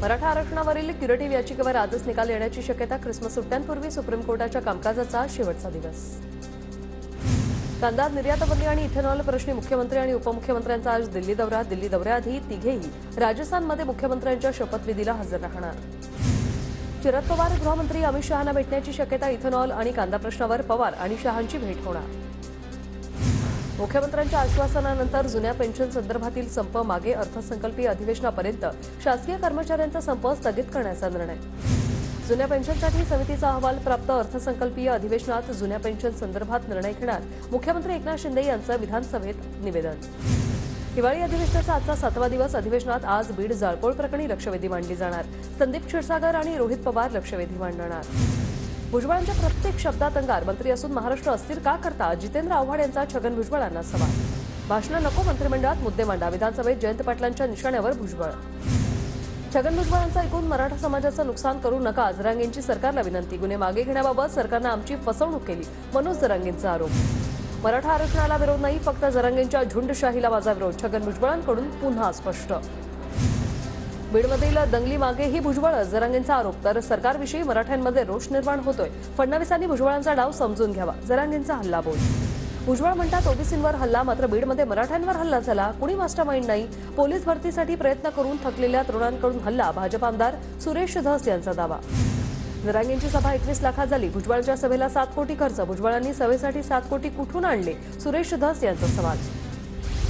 मराठा आरक्षणावरील क्युरेटिव्ह याचिकेवर आजच निकाल येण्याची शक्यता. ख्रिसमस सुट्ट्यांपूर्वी सुप्रीम कोर्टाच्या कामकाजाचा शेवटचा दिवस. कांदा निर्यातबंदी आणि इथेनॉल प्रश्नी मुख्यमंत्री आणि उपमुख्यमंत्र्यांचा आज दिल्ली दौरा. दिल्ली दौऱ्याआधी तिघेही राजस्थानमध्ये मुख्यमंत्र्यांच्या शपथविधीला हजर राहणार. शरद पवार गृहमंत्री अमित शहांना भेटण्याची शक्यता. इथेनॉल आणि कांदा प्रश्नावर पवार आणि शहांची भेट होणार. मुख्यमंत्र्यांच्या आश्वासनानंतर जुन्या पेन्शन संदर्भातील संप मागे. अर्थसंकल्पीय अधिवेशनापर्यंत शासकीय कर्मचाऱ्यांचा संप स्थगित करण्याचा निर्णय. जुन्या पेन्शनसाठी समितीचा अहवाल प्राप्त. अर्थसंकल्पीय अधिवेशनात जुन्या पेन्शन संदर्भात निर्णय घेणार. मुख्यमंत्री एकनाथ शिंदे यांचं विधानसभेत निवेदन. हिवाळी अधिवेशनाचा आजचा 7वा दिवस. अधिवेशनात आज बीड जाळपोळ प्रकरणी लक्षवेधी मांडली जाणार. संदीप क्षीरसागर आणि रोहित पवार लक्षवेधी मांडणार. भुजबळांच्या प्रत्येक शब्दात अंगार. मंत्री असून महाराष्ट्र अस्थिर का करता? जितेंद्र आव्हाड यांचा छगन भुजबळांना सवाल. भाषणं नको, मंत्रिमंडळात मुद्दे मांडा. विधानसभेत जयंत पाटलांच्या निशाण्यावर भुजबळ. छगन भुजबळांचं ऐकून मराठा समाजाचं नुकसान करू नका. जरांगेंची सरकारला विनंती. गुन्हे मागे घेण्याबाबत सरकारनं आमची फसवणूक केली. मनोज जरांगेंचा आरोप. मराठा आरक्षणाला विरोध नाही, फक्त जरांगेंच्या झुंडशाहीला माझा विरोध. छगन भुजबळांकडून पुन्हा स्पष्ट. बीडमधील दंगली मागेही भुजबळ. जरांगेंचा आरोप. तर सरकारविषयी मराठ्यांमध्ये रोष निर्माण होतोय. फडणवीसांनी भुजबळांचा डाव समजून घ्यावा. जरांगेंचा हल्लाबोल. भुजबळ म्हणतात ओबीसींवर हल्ला, मात्र बीडमध्ये मराठ्यांवर हल्ला झाला. कुणी मास्टरमाइंड नाही. पोलीस भरतीसाठी प्रयत्न करून थकलेल्या तरुणांकडून हल्ला. भाजप आमदार सुरेश धस यांचा दावा. जरांगेंची सभा 21 लाखात झाली. भुजबळांच्या सभेला 7 कोटी खर्च. भुजबळांनी सभेसाठी 7 कोटी कुठून आणले? सुरेश धस यांचा सवाल.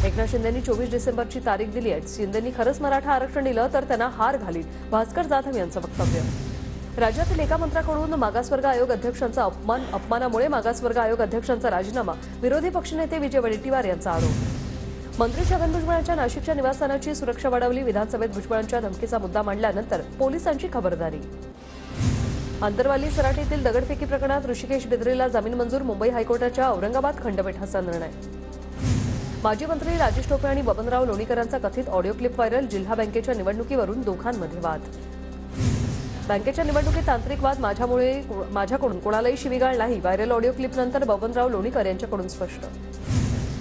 एकनाथ शिंदेंनी 24 डिसेंबरची तारीख दिली आहे. शिंदेंनी खरंच मराठा आरक्षण दिलं तर त्यांना हार घालील. भास्कर जाधव यांचं वक्तव्य. राज्यातील एका मंत्र्याकडून मागासवर्ग आयोग अध्यक्षांचा अपमानामुळे मागासवर्ग आयोग अध्यक्षांचा राजीनामा. विरोधी पक्षनेते विजय वडेट्टीवार यांचा आरोप. मंत्री छगन भुजबळांच्या नाशिकच्या निवासस्थानाची सुरक्षा वाढवली. विधानसभेत भुजबळांच्या धमकीचा मुद्दा मांडल्यानंतर पोलिसांची खबरदारी. आंतरवाली सराटीतील दगडफेकी प्रकरणात ऋषिकेश बिद्रेला जामीन मंजूर. मुंबई हायकोर्टाच्या औरंगाबाद खंडपीठाचा निर्णय. माजी मंत्री राजेश टोपे आणि बबनराव लोणीकरांचा कथित ऑडिओ क्लिप व्हायरल. जिल्हा बँकेच्या निवडणुकीवरून दोघांमध्ये वाद. बँकेच्या निवडणुकीत तांत्रिक वाद. माझ्याकडून कोणालाही शिवीगाळ नाही. व्हायरल ऑडिओ क्लिपनंतर बबनराव लोणीकर यांच्याकडून स्पष्ट.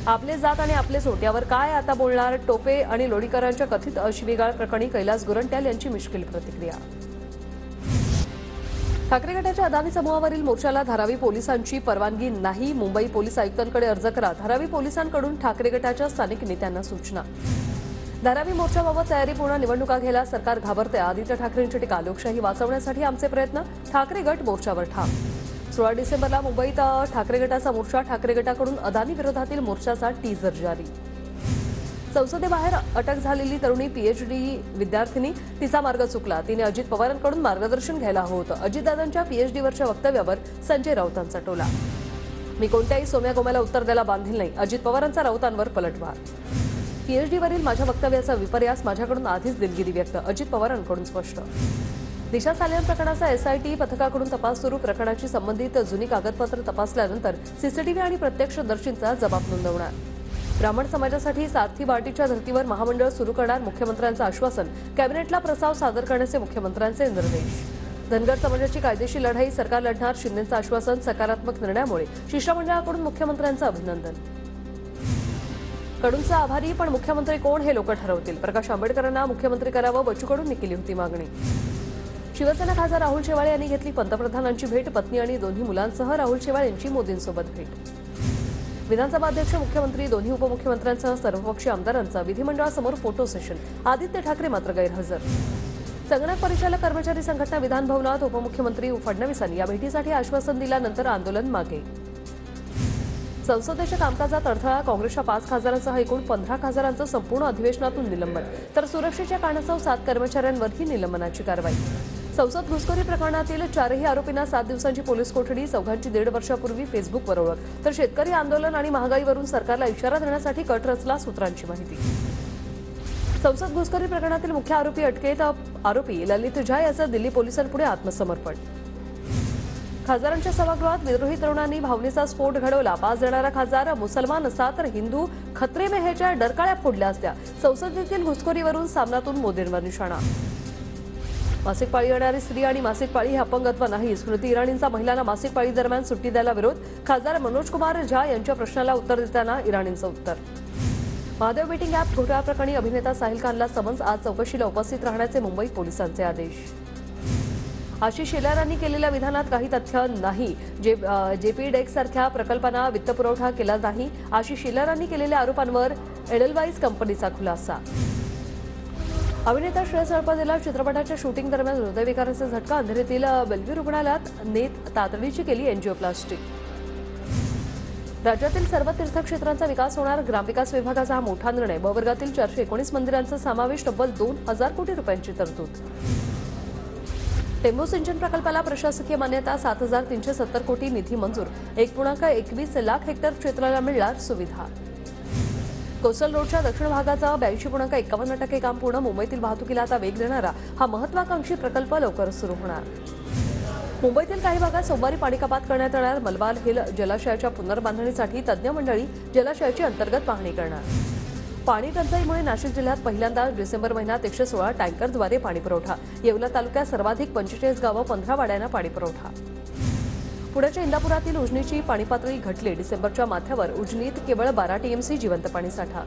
आपले जात आणि आपले सोट यावर काय आता बोलणार? टोपे आणि लोणीकरांच्या कथित शिवीगाळ प्रकरणी कैलास गोरंट्याल यांची मिश्किल प्रतिक्रिया. ठाकरे गटाच्या अदानी समूहावरील मोर्चाला धारावी पोलिसांची परवानगी नाही. मुंबई पोलीस आयुक्तांकडे अर्ज करा. धारावी पोलिसांकडून ठाकरे गटाच्या स्थानिक नेत्यांना सूचना. धारावी मोर्चाबाबत तयारी पूर्ण. निवडणुका घ्यायला सरकार घाबरते. आदित्य ठाकरेंची टीका. लोकशाही वाचवण्यासाठी आमचे प्रयत्न. ठाकरे गट मोर्चावर ठाम. 16 डिसेंबरला मुंबईत ठाकरे गटाचा मोर्चा. ठाकरे गटाकडून अदानी विरोधातील मोर्चाचा टीजर जारी. संसदेबाहेर अटक झालेली तरुणी पीएचडी विद्यार्थिनी. तिचा मार्ग चुकला. तिने अजित पवारांकडून मार्गदर्शन घ्यायला हवं होतं. अजितदादांच्या पीएचडीवरच्या वक्तव्यावर संजय राऊतांचा टोला. मी कोणत्याही सोम्या गोम्याला उत्तर द्यायला बांधील नाही. अजित पवारांचा राऊतांवर पलटवार. पीएचडीवरील माझ्या वक्तव्याचा विपर्यास. माझ्याकडून आधीच दिलगिरी व्यक्त. अजित पवारांकडून स्पष्ट. दिशा सालियन प्रकरणाचा एसआयटी पथकाकडून तपास सुरू. प्रकरणाची संबंधित जुनी कागदपत्र तपासल्यानंतर सीसीटीव्ही आणि प्रत्यक्षदर्शींचा जबाब नोंदवणार. ब्राह्मण समाजासाठी सारथी बार्टीच्या धर्तीवर महामंडळ सुरू करणार. मुख्यमंत्र्यांचं आश्वासन. कॅबिनेटला प्रस्ताव सादर करण्याचे मुख्यमंत्र्यांचे निर्देश. धनगर समाजाची कायदेशीर लढाई सरकार लढणार. शिंदेंचं आश्वासन. सकारात्मक निर्णयामुळे शिष्टमंडळाकडून मुख्यमंत्र्यांचं अभिनंदन. कडूंचा आभारी, पण मुख्यमंत्री कोण हे लोक ठरवतील. प्रकाश आंबेडकरांना मुख्यमंत्री करावं. बच्चू कडूंनी केली होती मागणी. शिवसेना खासदार राहुल शेवाळे यांनी घेतली पंतप्रधानांची भेट. पत्नी आणि दोन्ही मुलांसह राहुल शेवाळे यांची मोदींसोबत भेट. विधानसभा अध्यक्ष, मुख्यमंत्री, दोन्ही उपमुख्यमंत्र्यांसह सर्वपक्षीय आमदारांचं विधिमंडळासमोर फोटो सेशन. आदित्य ठाकरे मात्र गैरहजर. संगणक परिचालक कर्मचारी संघटना विधानभवनात. उपमुख्यमंत्री फडणवीसांनी या भेटीसाठी आश्वासन दिल्यानंतर आंदोलन मागे. संसदेच्या कामकाजात अडथळा. काँग्रेसच्या 5 खासदारांसह एकूण 15 खासदारांचं संपूर्ण अधिवेशनातून निलंबन. तर सुरक्षेच्या कारणास्तव 7 कर्मचाऱ्यांवरही निलंबनाची कारवाई. संसद घुसखोरी प्रकरणातील 4ही आरोपींना 7 दिवसांची पोलीस कोठडी. चौघांची 1.5 वर्षापूर्वी फेसबुकवर ओळख. तर शेतकरी आंदोलन आणि महागाईवरून सरकारला इशारा देण्यासाठी कट रचला. सूत्रांची माहिती. संसद घुसखोरी प्रकरणातील मुख्य आरोपी अटकेत. आरोपी ललित झा याचं दिल्ली पोलिसांपुढे आत्मसमर्पण. खासदारांच्या सभागृहात विद्रोही तरुणांनी भावनेचा स्फोट घडवला. 5 देणारा खासदार मुसलमान असता तर हिंदू खत्रे में हेच्या डरकाळ्या फोडल्या असत्या. संसदेतील घुसखोरीवरून सामनातून मोदींवर निशाणा. मासिक पाळी येणारी स्त्री आणि मासिक पाळी हे अपंगत्व नाही. स्मृती इराणींचा महिलांना मासिक पाळी दरम्यान सुट्टी द्यायला विरोध. खासदार मनोज कुमार झा यांच्या प्रश्नाला उत्तर देताना इराणींचं उत्तर. महादेव बेटिंग ॲप घोटाळा प्रकरणी अभिनेता साहिल खानला समन्स, आज चौकशीला उपस्थित राहण्याचे मुंबई पोलिसांचे आदेश. आशिष शेलारांनी केलेल्या विधानात काही तथ्य नाही. जेपी डेक्स सारख्या प्रकल्पांना वित्तपुरवठा केला नाही. आशिष शेलारांनी केलेल्या आरोपांवर एडलवाइस कंपनीचा खुलासा. अभिनेता श्रेयस अळपदेला चित्रपटाच्या शूटिंग दरम्यान हृदयविकाराचा झटका. अंधेरीतील बेलव्यू रुग्णालयात नेत तातडीची केली एंजिओप्लास्टी. राज्यातील सर्व तीर्थक्षेत्रांचा विकास होणार. ग्रामविकास विभागाचा हा मोठा निर्णय. ब वर्गातील 419 मंदिरांचा समावेश. तब्बल 2000 कोटी रुपयांची तरतूद. टेंभू सिंचन प्रकल्पाला प्रशासकीय मान्यता. 7370 कोटी निधी मंजूर. 1.21 लाख हेक्टर क्षेत्राला मिळणार सुविधा. कोस्टल रोडच्या दक्षिण भागाचा 82.51% काम पूर्ण. मुंबईतील वाहतुकीला आता वेग देणारा हा महत्वाकांक्षी प्रकल्प लवकरच सुरू होणार. मुंबईतील काही भागात सोमवारी पाणीकपात करण्यात येणार. मलबार हिल जलाशयाच्या पुनर्बांधणीसाठी तज्ज्ञ मंडळी जलाशयाची अंतर्गत पाहणी करणार. पाणी टंचाईमुळे नाशिक जिल्ह्यात पहिल्यांदा डिसेंबर महिन्यात 116 टँकरद्वारे पाणीपुरवठा. येवला तालुक्यात सर्वाधिक 45 गावं, 15 वाड्यांना पाणीपुरवठा. पुण्याच्या इंदापुरातील उजनीची पाणीपातळी घटली. डिसेंबरच्या माथ्यावर उजनीत केवळ 12 टीएमसी जिवंत पाणीसाठा.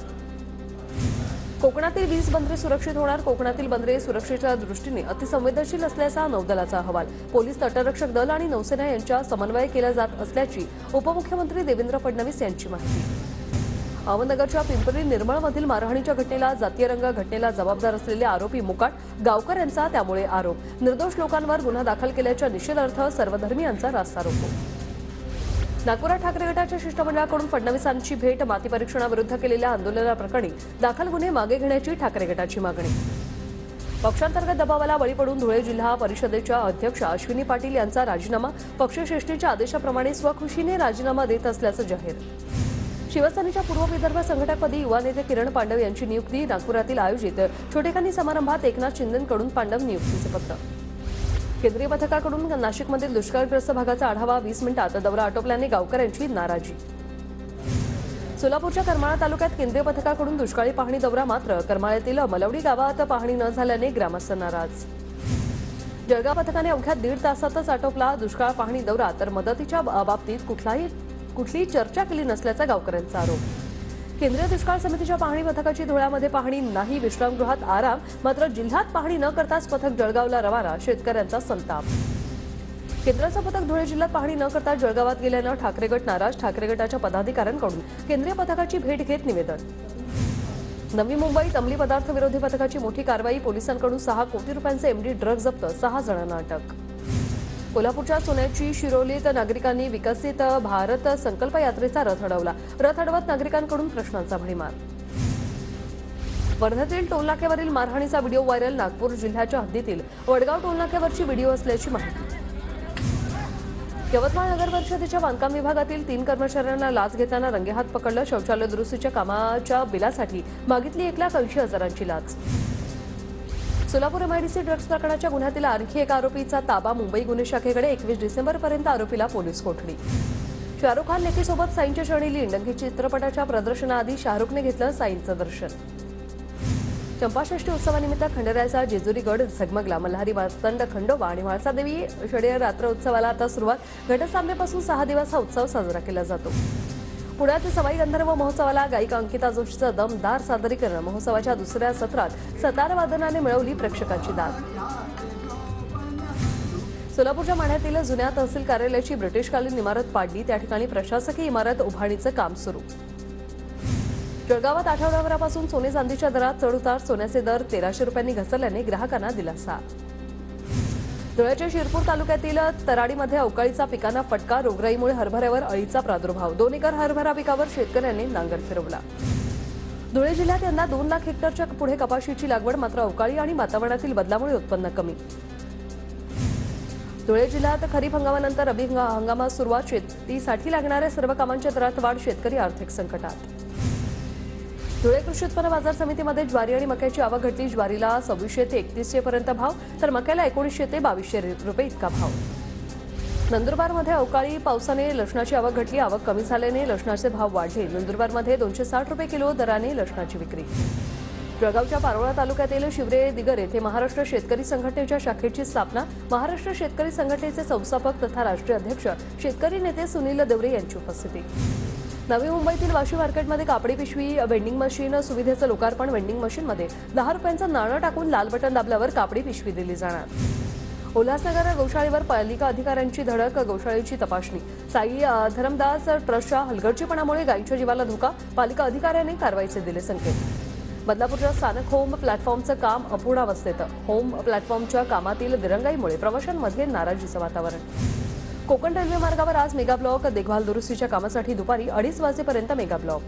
कोकणातील 20 बंदरे सुरक्षित होणार. कोकणातील बंदरे सुरक्षेच्या दृष्टीने अतिसंवेदनशील असल्याचा नौदलाचा अहवाल. पोलीस, तटरक्षक दल आणि नौसेना यांच्या समन्वय केला जात असल्याची उपमुख्यमंत्री देवेंद्र फडणवीस यांची माहिती. अहमदनगरच्या पिंपरी निर्मळमधील मारहाणीच्या घटनेला जातीय रंग. घटनेला जबाबदार असलेले आरोपी मुकाट गावकर यांचा त्यामुळे आरोप. निर्दोष लोकांवर गुन्हा दाखल केल्याच्या निषेधार्थ सर्वधर्मीयांचा रास्ता रोको. नागपुरात ठाकरे गटाच्या शिष्टमंडळाकडून फडणवीसांची भेट. माती परीक्षणाविरुद्ध केलेल्या आंदोलनाप्रकरणी दाखल गुन्हे मागे घेण्याची ठाकरे गटाची मागणी. पक्षांतर्गत दबावाला बळी पडून धुळे जिल्हा परिषदेच्या अध्यक्ष अश्विनी पाटील यांचा राजीनामा. पक्षश्रेष्ठीच्या आदेशाप्रमाणे स्वखुशीने राजीनामा देत असल्याचं जाहीर. शिवसेनेच्या पूर्व विदर्भ संघटकपदी युवा नेते किरण पांडव यांची नियुक्ती. नागपुरातील आयोजित छोटेखानी समारंभात एकनाथ शिंदेंकडून पांडव नियुक्तीचे पत्र. केंद्रीय पथकाकडून नाशिकमधील दुष्काळग्रस्त भागाचा आढावा. 20 मिनिटात दौरा आटोपल्याने गावकऱ्यांची नाराजी. सोलापूरच्या करमाळा तालुक्यात केंद्रीय पथकाकडून दुष्काळी पाहणी दौरा. मात्र करमाळ्यातील मलवडी गावात पाहणी न झाल्याने ग्रामस्थ नाराज. जळगाव पथकाने अवघ्या 1.5 तासातच आटोपला दुष्काळ पाहणी दौरा. तर मदतीच्या बाबतीत कुठलीही चर्चा केली नसल्याचा गावकऱ्यांचा आरोप. केंद्रीय दुष्काळ समितीच्या पाहणी पथकाची धुळ्यामध्ये पाहणी नाही. विश्रामगृहात आराम. मात्र जिल्ह्यात पाहणी न करताच पथक जळगावला रवाना. शेतकऱ्यांचा संताप. केंद्राचं पथक धुळे जिल्ह्यात पाहणी न करता जळगावात गेल्यानं ठाकरे गट नाराज. ठाकरे गटाच्या पदाधिकाऱ्यांकडून केंद्रीय पथकाची भेट घेत निवेदन. नवी मुंबईत अंमली पदार्थ विरोधी पथकाची मोठी कारवाई. पोलिसांकडून 6 कोटी रुपयांचे एमडी ड्रग जप्त. 6 जणांना अटक. कोल्हापूरच्या सोन्याची शिरोलीत नागरिकांनी विकसित भारत संकल्प यात्रेचा रथ अडवला. रथ अडवत नागरिकांकडून प्रश्नांचा भडीमार. वर्ध्यातील टोलनाक्यावरील मारहाणीचा व्हिडिओ व्हायरल. नागपूर जिल्ह्याच्या हद्दीतील वडगाव टोलनाक्यावरची व्हिडिओ असल्याची माहिती. यवतमाळ नगर परिषदेच्या बांधकाम विभागातील 3 कर्मचाऱ्यांना लाच घेताना रंगेहात पकडलं. शौचालय दुरुस्तीच्या कामाच्या बिलासाठी मागितली 1,80,000ची लाच. सोलापूर एमआयडीसी ड्रग्ज प्रकरणाच्या गुन्ह्यातील आणखी एका आरोपीचा ताबा. मुंबई गुन्हे शाखेकडे. 21 डिसेंबरपर्यंत आरोपीला पोलीस कोठडी. शाहरुख खान लेकीसोबत साईंच्या शरणी लीन. डंकी चित्रपटाच्या प्रदर्शनाआधी शाहरुखने घेतलं साईंचं दर्शन. चंपाषष्ठी उत्सवानिमित्त खंडेरायाचा जेजुरी गड झगमगला. मल्हारी मार्तंड खंडोबा आणि म्हाळसादेवी षडे रात्र उत्सवाला आता सुरुवात. घटस्थापनेपासून 6 दिवस हा उत्सव साजरा केला जातो. पुण्यात सवाई गंधर्व महोत्सवाला गायिका अंकिता जोशीचं दमदार सादरीकरण. महोत्सवाच्या दुसऱ्या सत्रात सतार वादनाने मिळवली प्रेक्षकांची दाद. सोलापूरच्या माढ्यातील जुन्या तहसील कार्यालयाची ब्रिटिशकालीन इमारत पाडली. त्या ठिकाणी प्रशासकीय इमारत उभारणीचं काम सुरू. जळगावात आठवड्याभरापासून सोने चांदीच्या दरात चढउतार. सोन्याचे दर 1,300 रुपयांनी घसरल्याने ग्राहकांना दिलासा. धुळ्याच्या शिरपूर तालुक्यातील तराडीमध्ये अवकाळीचा पिकांना फटका. रोगराईमुळे हरभऱ्यावर अळीचा प्रादुर्भाव. 2 एकर हरभरा पिकावर शेतकऱ्यांनी नांगर फिरवला. धुळे जिल्ह्यात यंदा 2 लाख हेक्टरच्या पुढे कपाशीची लागवड. मात्र अवकाळी आणि वातावरणातील बदलामुळे उत्पन्न कमी. धुळे जिल्ह्यात खरीप हंगामानंतर रब्बी हंगामात सुरुवात. शेतीसाठी लागणाऱ्या सर्व कामांच्या दरात वाढ. शेतकरी आर्थिक संकटात. धुळे कृषी उत्पन्न बाजार समितीमध्ये ज्वारी आणि मक्याची आवक घटली. ज्वारीला 2600 ते 3100 पर्यंत भाव, तर मक्याला 1900 ते 2200 रुपये इतका भाव. नंदुरबारमध्ये अवकाळी पावसाने लसणाची आवक घटली. आवक कमी झाल्याने लसणाचे भाव वाढले. नंदुरबारमध्ये 260 रुपये किलो दराने लसणाची विक्री. जळगावच्या पारोळा तालुक्यातील शिवरे दिगर येथे महाराष्ट्र शेतकरी संघटनेच्या शाखेची स्थापना. महाराष्ट्र शेतकरी संघटनेचे संस्थापक तथा राष्ट्रीय अध्यक्ष शेतकरी नेते सुनील देवरे यांची उपस्थिती. नवी मुंबईतील वाशी मार्केटमध्ये कापडी पिशवी वेंडिंग मशीन सुविधेचं लोकार्पण. वेंडिंग मशीनमध्ये 10 रुपयांचं नाणं टाकून लाल बटन दाबल्यावर कापडी पिशवी दिली जाणार. उल्हासनगर गोशाळेवर पालिका अधिकाऱ्यांची धडक. गोशाळेची तपासणी. साई धरमदास ट्रस्टच्या हलगर्जीपणामुळे गायींच्या जीवाला धोका. पालिका अधिकाऱ्यांनी कारवाईचे दिले संकेत. बदलापूरच्या स्थानक होम प्लॅटफॉर्मचं काम अपूर्णावस्थेत. होम प्लॅटफॉर्मच्या कामातील दिरंगाईमुळे प्रवाशांमध्ये नाराजीचं वातावरण. कोकण रेल्वे मार्गावर आज मेगा ब्लॉक. देखभाल दुरुस्तीच्या कामासाठी दुपारी 2:30 वाजेपर्यंत मेगा ब्लॉक.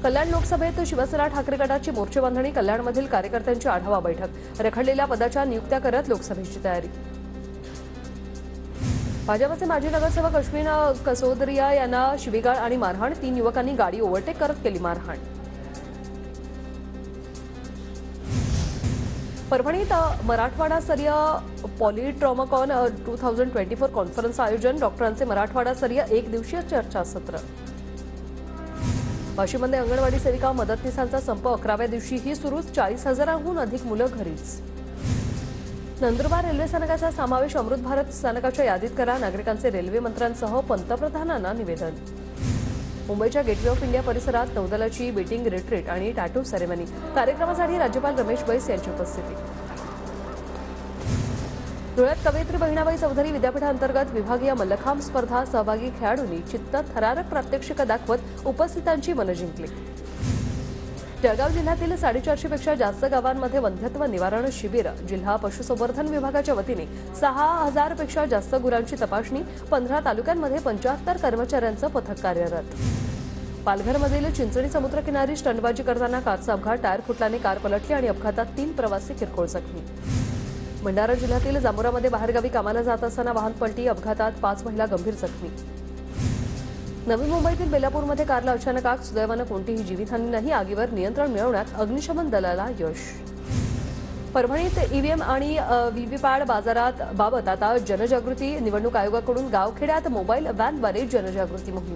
कल्याण लोकसभेत शिवसेना ठाकरे गटाची मोर्चे बांधणी. कल्याणमधील कार्यकर्त्यांची आढावा बैठक. रखडलेल्या पदाच्या नियुक्त्या करत लोकसभेची तयारी. भाजपचे माजी नगरसेवक अश्विन कसोदरिया यांना शिवीगाळ आणि मारहाण. 3 युवकांनी गाडी ओव्हरटेक करत केली मारहाण. परभणीत मराठवाडास्तरीय पॉलिट्रॉमाकॉन 2024 कॉन्फरन्स आयोजन. डॉक्टरांचे मराठवाडास्तरीय 1 दिवसीय चर्चासत्र. वाशीमध्ये अंगणवाडी सेविका मदतनीसांचा संप 11व्या दिवशीही सुरूच. 40,000हून अधिक मुलं घरीच. नंदुरबार रेल्वे स्थानकाचा समावेश अमृत भारत स्थानकाच्या यादीत करा. नागरिकांचे रेल्वे मंत्र्यांसह पंतप्रधानांना निवेदन. मुंबईच्या गेटवे ऑफ इंडिया परिसरात नौदलाची बीटिंग रिट्रीट आणि टॅटू सेरेमनी. कार्यक्रमासाठी राज्यपाल रमेश बैस यांची उपस्थिती. धुळ्यात कवयित्री बहिणाबाई चौधरी विद्यापीठांतर्गत विभागीय मल्लखांब स्पर्धा. सहभागी खेळाडूंनी चित्तथरारक प्रात्यक्षिक दाखवत उपस्थितांची मनं जिंकली. जळगाव जिल्ह्यातील 450 पेक्षा जास्त गावांमध्ये वंध्यत्व निवारण शिबिर. जिल्हा पशुसंवर्धन विभागाच्या वतीने 6000 पेक्षा जास्त गुरांची तपासणी. 15 तालुक्यांमध्ये 75 कर्मचाऱ्यांचं पथक कार्यरत. पालघरमधील चिंचणी समुद्रकिनारी स्टंटबाजी करताना कारचा अपघात. टायर फुटल्याने कार पलटली आणि अपघातात 3 प्रवासी किरकोळ जखमी. भंडारा जिल्ह्यातील जांभुरामध्ये बाहेरगावी कामाला जात असताना वाहन पलटी. अपघातात 5 महिला गंभीर जखमी. नवी मुंबईतील बेलापूरमध्ये कारला अचानक आग. सुदैवानं कोणतीही जीवितहानी नाही. आगीवर नियंत्रण मिळवण्यात अग्निशमन दलाला यश. परभणीत ईव्हीएम आणि व्हीव्हीपॅट बाजारात बाबत आता जनजागृती. निवडणूक आयोगाकडून गावखेड्यात मोबाईल व्हॅनद्वारे जनजागृती मोहीम.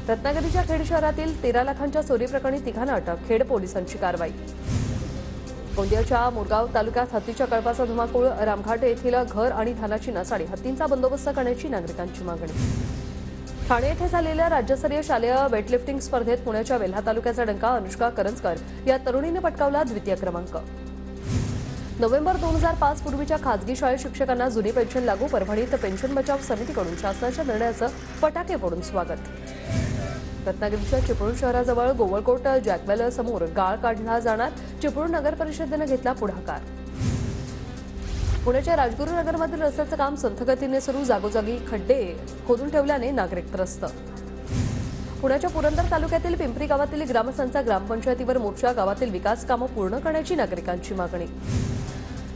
रत्नागिरीच्या खेड शहरातील 13 लाखांच्या चोरी प्रकरणी 3घांना अटक. खेड पोलिसांची कारवाई. गोंदियाच्या मोरगाव तालुक्यात हत्तीच्या कळपाचा धुमाकूळ. रामघाट येथील घर आणि धानाची नासाडी. हत्तींचा बंदोबस्त करण्याची नागरिकांची मागणी. ठाणे येथे झालेल्या राज्यस्तरीय शालेय वेटलिफ्टिंग स्पर्धेत पुण्याच्या वेल्हा तालुक्याचा डंका. अनुष्का करंजकर या तरुणीने पटकावला 2य क्रमांक. नोव्हेंबर 2005 पूर्वीच्या खासगी शाळेत शिक्षकांना जुनी पेन्शन लागू. परभणीत पेन्शन बचाव समितीकडून शासनाच्या निर्णयाचं फटाके फोडून स्वागत. रत्नागिरीच्या चिपळूण शहराजवळ गोवळकोट जॅकवेल समोर गाळ काढला जाणार. चिपळूण नगर परिषदेनं घेतला पुढाकार. पुण्याच्या राजगुरुनगरमधील रस्त्याचं काम संथ गतीने सुरू. जागोजागी खड्डे खोदून ठेवल्याने नागरिक त्रस्त. पुण्याच्या पुरंदर तालुक्यातील पिंपरी गावातील ग्रामस्थांचा ग्रामपंचायतीवर मोर्चा. गावातील विकास कामं पूर्ण करण्याची नागरिकांची मागणी.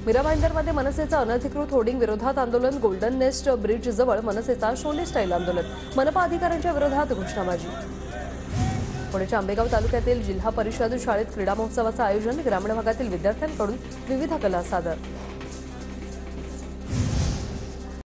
मीरा भाईंदरमध्ये मनसेचं अनधिकृत होर्डिंग विरोधात आंदोलन. गोल्डन नेस्ट ब्रिज जवळ मनसेचा शोले स्टाईल आंदोलन. मनपा अधिकाऱ्यांच्या विरोधात घोषणाबाजी. पुण्याच्या आंबेगाव तालुक्यातील जिल्हा परिषद शाळेत क्रीडा महोत्सवाचं आयोजन. ग्रामीण भागातील विद्यार्थ्यांकडून विविध कला सादर.